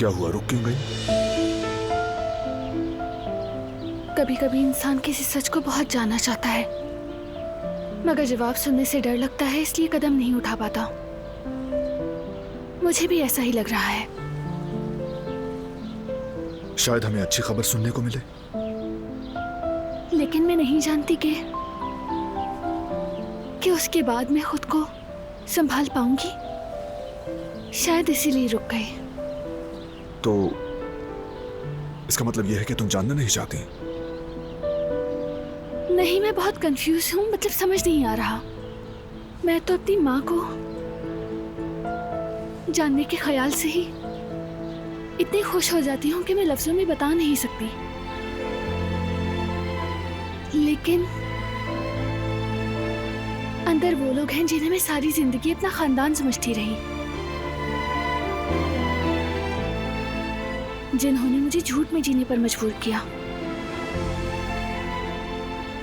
क्या हुआ, रुक क्यों गई? कभी कभी इंसान किसी सच को बहुत जानना चाहता है, मगर जवाब सुनने से डर लगता है, इसलिए कदम नहीं उठा पाता। मुझे भी ऐसा ही लग रहा है। शायद हमें अच्छी खबर सुनने को मिले। लेकिन मैं नहीं जानती कि उसके बाद मैं खुद को संभाल पाऊंगी। शायद इसीलिए रुक गई। तो इसका मतलब यह है कि तुम जानना नहीं चाहती? नहीं, मैं बहुत कंफ्यूज हूँ, मतलब समझ नहीं आ रहा। मैं तो अपनी माँ को जानने के ख्याल से ही इतनी खुश हो जाती हूँ कि मैं लफ्जों में बता नहीं सकती। लेकिन अंदर वो लोग हैं जिन्हें मैं सारी जिंदगी अपना खानदान समझती रही, जिन्होंने मुझे झूठ में जीने पर मजबूर किया।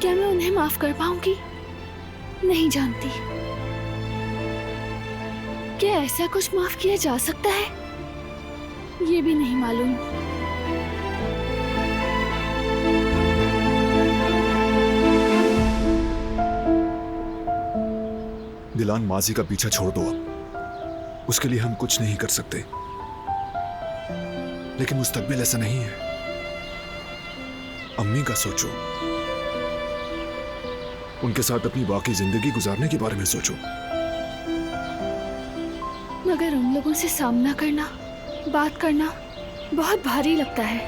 क्या मैं उन्हें माफ कर पाऊंगी? नहीं जानती। क्या ऐसा कुछ माफ किया जा सकता है? ये भी नहीं मालूम। दिलान, माजी का पीछा छोड़ दो अब। उसके लिए हम कुछ नहीं कर सकते, लेकिन मुस्तकबिल ऐसा नहीं है। अम्मी का सोचो, उनके साथ अपनी बाकी जिंदगी गुजारने के बारे में सोचो। मगर उन लोगों से सामना करना, बात करना बहुत भारी लगता है।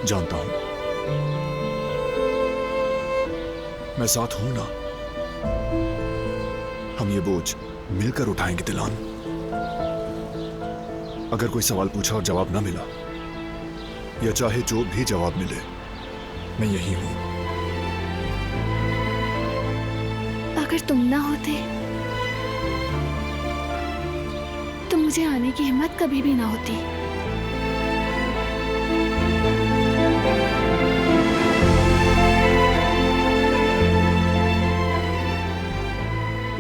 जानता हूं, मैं साथ हूं ना। हम ये बोझ मिलकर उठाएंगे दिलान। अगर कोई सवाल पूछा और जवाब ना मिला, या चाहे जो भी जवाब मिले, मैं यही हूं। अगर तुम ना होते तो मुझे आने की हिम्मत कभी भी ना होती।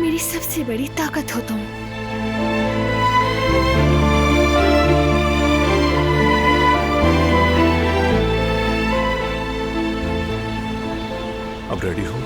मेरी सबसे बड़ी ताकत हो तुम। अब रेडी हो?